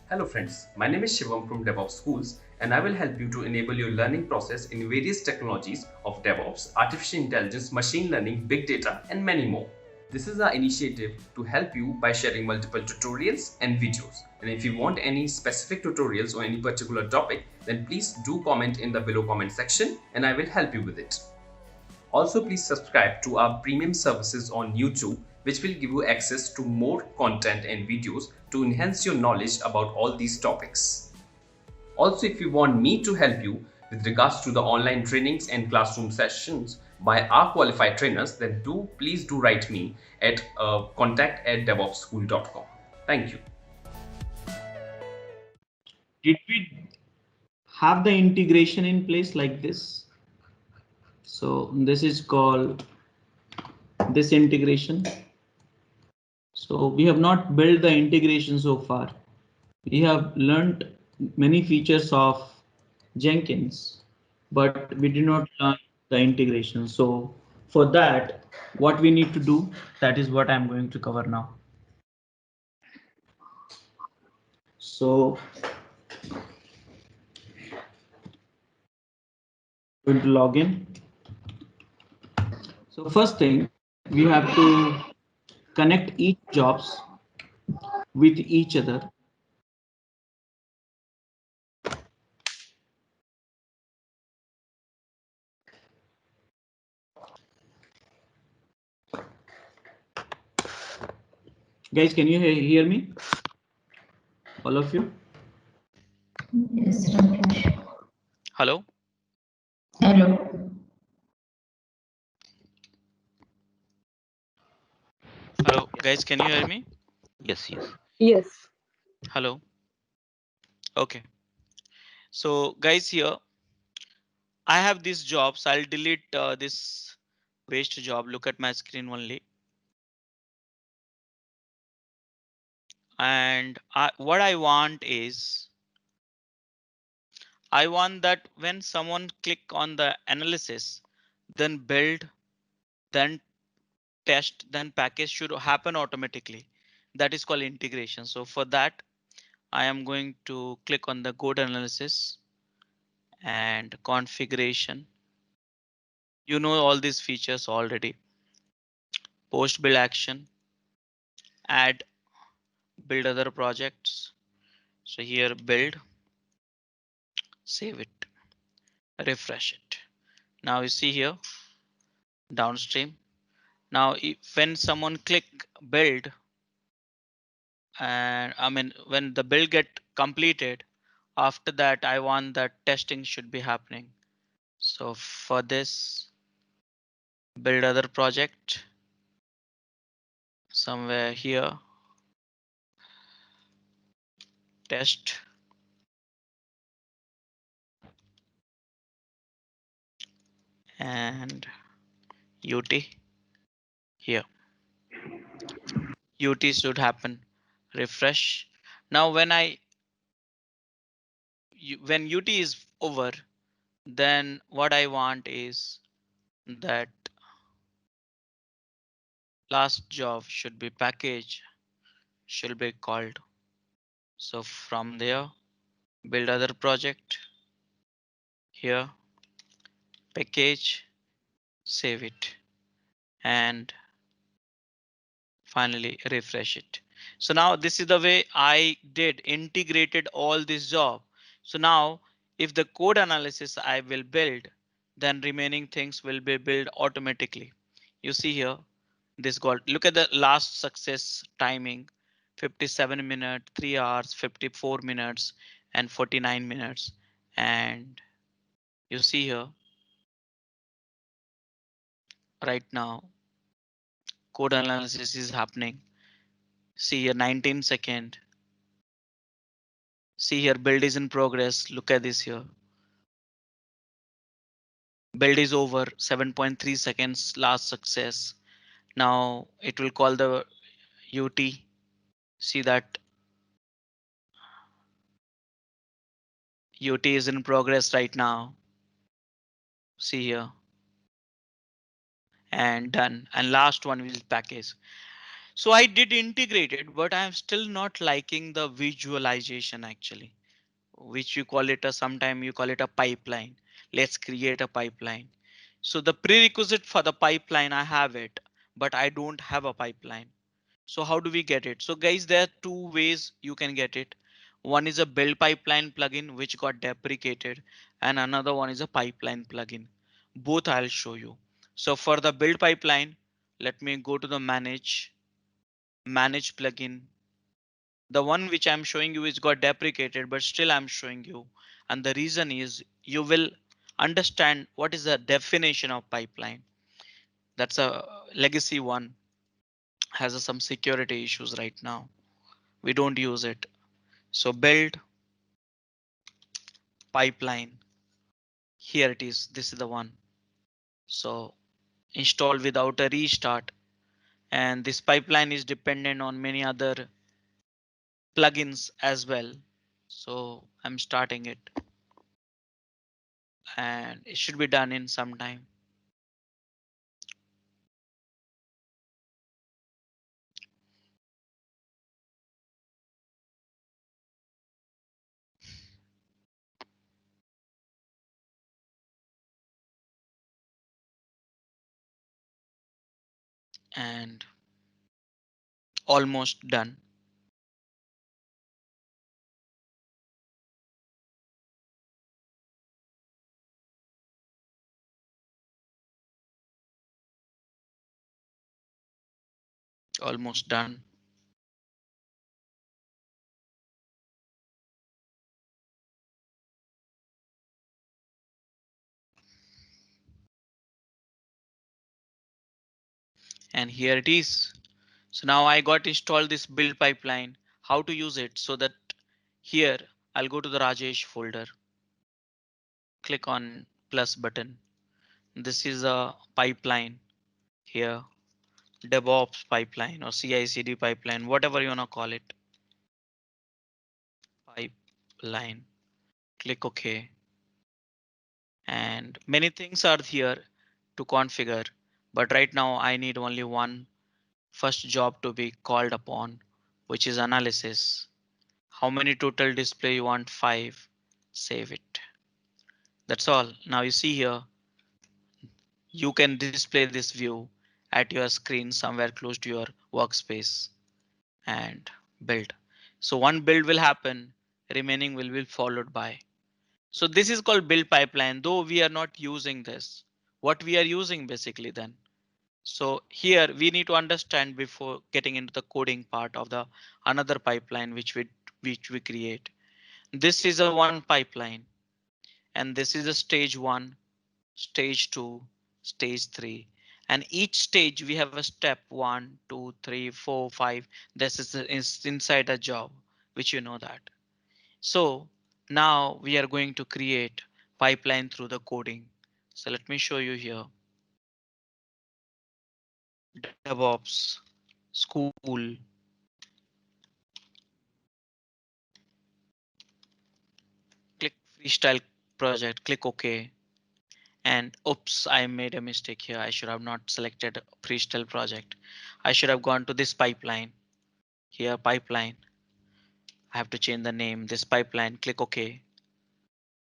Hello friends, my name is Shivam from DevOps Schools and I will help you to enable your learning process in various technologies of DevOps, artificial intelligence, machine learning, big data and many more. This is our initiative to help you by sharing multiple tutorials and videos. And if you want any specific tutorials or any particular topic, then please do comment in the below comment section and I will help you with it. Also, please subscribe to our premium services on YouTube, which will give you access to more content and videos to enhance your knowledge about all these topics. Also, if you want me to help you with regards to the online trainings and classroom sessions by our qualified trainers, then please do write me at contact@devopsschool.com. Thank you. Did we have the integration in place like this? So this is called this integration. So we have not built the integration so far. We have learned many features of Jenkins, but we did not learn the integration. So for that, what we need to do, that is what I'm going to cover now. So going to log in. So first thing, we have to connect each jobs with each other. Guys, can you hear me? All of you? Yes, Rakesh. Hello. Hello. Hello, guys, can you hear me? Yes. Yes. Hello. Okay. So guys, here I have these jobs. I'll delete this waste job. Look at my screen only. And what I want is I want that when someone click on the analysis, then build, then test, then package should happen automatically. That is called integration. So for that, I am going to click on the code analysis and configuration. You know all these features already. Post build action, add, build other projects. So here build, save it, refresh it. Now you see here downstream. Now if when someone click build, and I mean when the build get completed, after that I want that testing should be happening. So for this, build other project somewhere here, test, and UT here. UT should happen. Refresh. Now when when UT is over, then what I want is that last job should be package, should be called. So from there, build other project here, package, save it, and finally refresh it. So now this is the way I did integrated all this job. So now if the code analysis I will build, then remaining things will be built automatically. You see here, this got, look at the last success timing, 57 minutes, 3 hours, 54 minutes, and 49 minutes. And you see here right now, code analysis is happening. See here 19 second. See here, build is in progress. Look at this here. Build is over 7.3 seconds last success. Now it will call the UT. See that UT is in progress right now. See here. And done. And last one will package. So I did integrate it, but I'm still not liking the visualization actually, which you call it a, sometime you call it a pipeline. Let's create a pipeline. So the prerequisite for the pipeline, I have it, but I don't have a pipeline. So how do we get it? So guys, there are two ways you can get it. One is a build pipeline plugin, which got deprecated, and another one is a pipeline plugin. Both I'll show you. So for the build pipeline, let me go to the manage plugin. The one which I'm showing you is got deprecated, but still I'm showing you. And the reason is you will understand what is the definition of pipeline. That's a legacy one, has some security issues right now. We don't use it. So build pipeline. Here it is. This is the one. So install without a restart. And this pipeline is dependent on many other plugins as well. So I'm starting it and it should be done in some time. And almost done. Almost done. And here it is. So now I got installed this build pipeline. How to use it? So that here I'll go to the Rajesh folder. Click on plus button. This is a pipeline here. DevOps pipeline or CI/CD pipeline, whatever you wanna call it. Pipeline. Click OK. And many things are here to configure. But right now I need only one first job to be called upon, which is analysis. How many total display you want? 5. Save it. That's all. Now you see here, you can display this view at your screen somewhere close to your workspace and build. So one build will happen, remaining will be followed by. So this is called build pipeline, though we are not using this. What we are using basically then. So here we need to understand before getting into the coding part of the another pipeline which we create. This is a one pipeline and this is a stage 1, stage 2, stage 3. And each stage we have a step 1, 2, 3, 4, 5. This is inside a job, which you know that. So now we are going to create pipeline through the coding. So let me show you here. DevOps school. Click freestyle project, click OK. And oops, I made a mistake here. I should have not selected freestyle project. I should have gone to this pipeline here, pipeline. I have to change the name, this pipeline, click OK.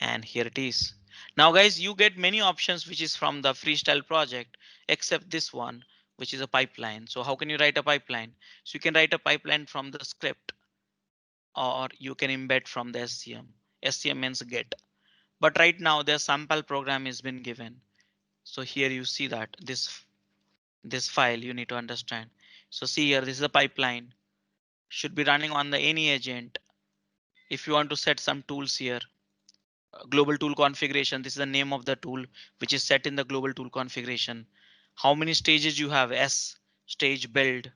And here it is. Now guys, you get many options which is from the freestyle project, except this one, which is a pipeline. So how can you write a pipeline? So you can write a pipeline from the script or you can embed from the SCM. SCM means get. But right now their sample program has been given. So here you see that this file you need to understand. So see here, this is a pipeline should be running on the any agent. If you want to set some tools here, global tool configuration, this is the name of the tool which is set in the global tool configuration. How many stages you have? S stage build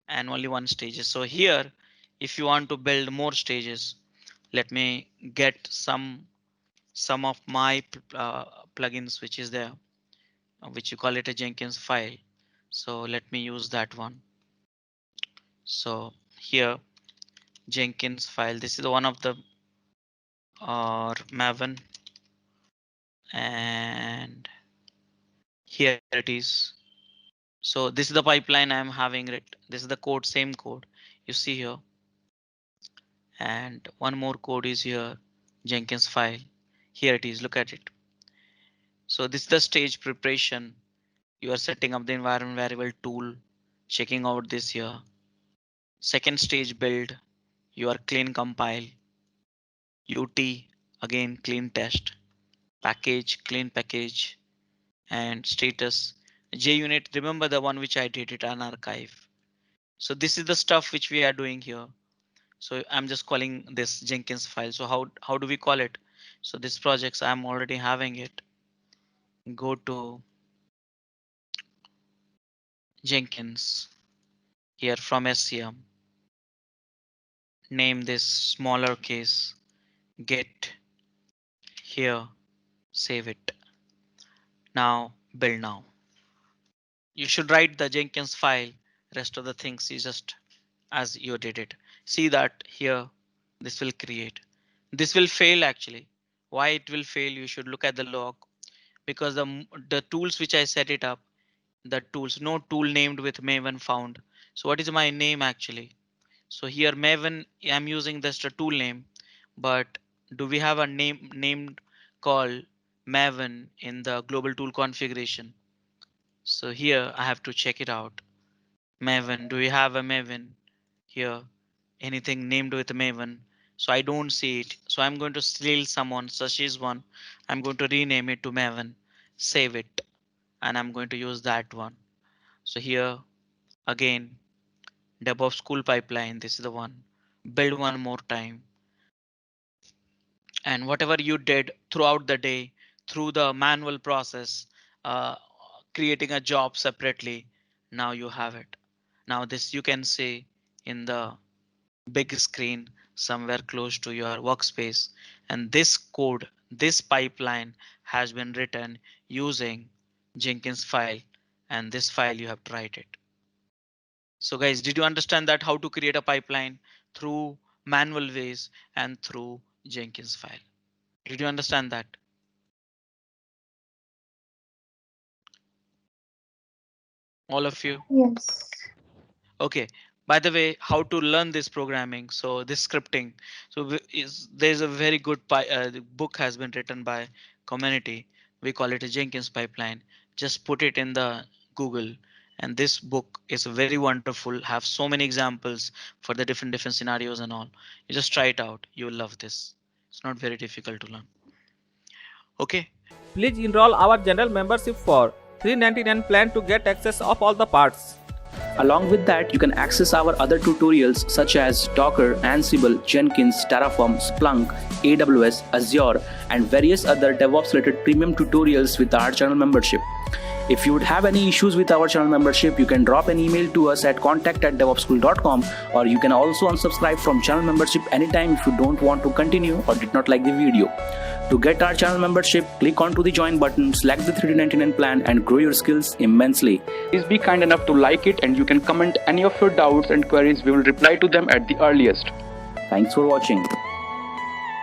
and only one stages. So here, if you want to build more stages, let me get some of my plugins which is there, which you call it a Jenkins file. So let me use that one. So here Jenkins file. This is one of the Maven, and here it is. So this is the pipeline I'm having it. This is the code, same code you see here. And one more code is here, Jenkins file. Here it is, look at it. So this is the stage preparation. You are setting up the environment variable tool, checking out this here. Second stage build, you are clean compile. UT, again clean test. Package, clean package. And status. JUnit, remember the one which I did it on archive. So this is the stuff which we are doing here. So I'm just calling this Jenkins file. So how do we call it? So this projects I'm already having it. Go to Jenkins here from SCM. Name this smaller case. Get here. Save it. Now build now. You should write the Jenkins file. Rest of the things is just as you did it. See that here. This will create. This will fail actually. Why it will fail? You should look at the log because the tools which I set it up, the tools, no tool named with Maven found. So what is my name actually? So here Maven, I'm using just a tool name, but do we have a name named called Maven in the global tool configuration? So here I have to check it out. Maven, do we have a Maven here? Anything named with Maven? So I don't see it. So I'm going to steal someone, such is one. I'm going to rename it to Maven, save it, and I'm going to use that one. So here again, DevOps school pipeline. This is the one. Build one more time. And whatever you did throughout the day, through the manual process, creating a job separately, now you have it. Now this you can see in the big screen somewhere close to your workspace, and this code, this pipeline has been written using Jenkins file, and this file you have to write it. So guys, did you understand that how to create a pipeline through manual ways and through Jenkins file? Did you understand that? All of you? Yes. Okay. By the way, how to learn this programming? So this scripting. So there's a very good book has been written by community. We call it a Jenkins pipeline. Just put it in the Google. And this book is very wonderful. Have so many examples for the different scenarios and all. You just try it out. You will love this. It's not very difficult to learn. Okay. Please enroll our general membership for $399 plan to get access of all the parts. Along with that, you can access our other tutorials such as Docker, Ansible, Jenkins, Terraform, Splunk, AWS, Azure, and various other DevOps related premium tutorials with our channel membership. If you would have any issues with our channel membership, you can drop an email to us at contact@devopsschool.com, or you can also unsubscribe from channel membership anytime if you don't want to continue or did not like the video. To get our channel membership, click onto the join button, select the $399 plan and grow your skills immensely. Please be kind enough to like it, and you can comment any of your doubts and queries. We will reply to them at the earliest. Thanks for watching.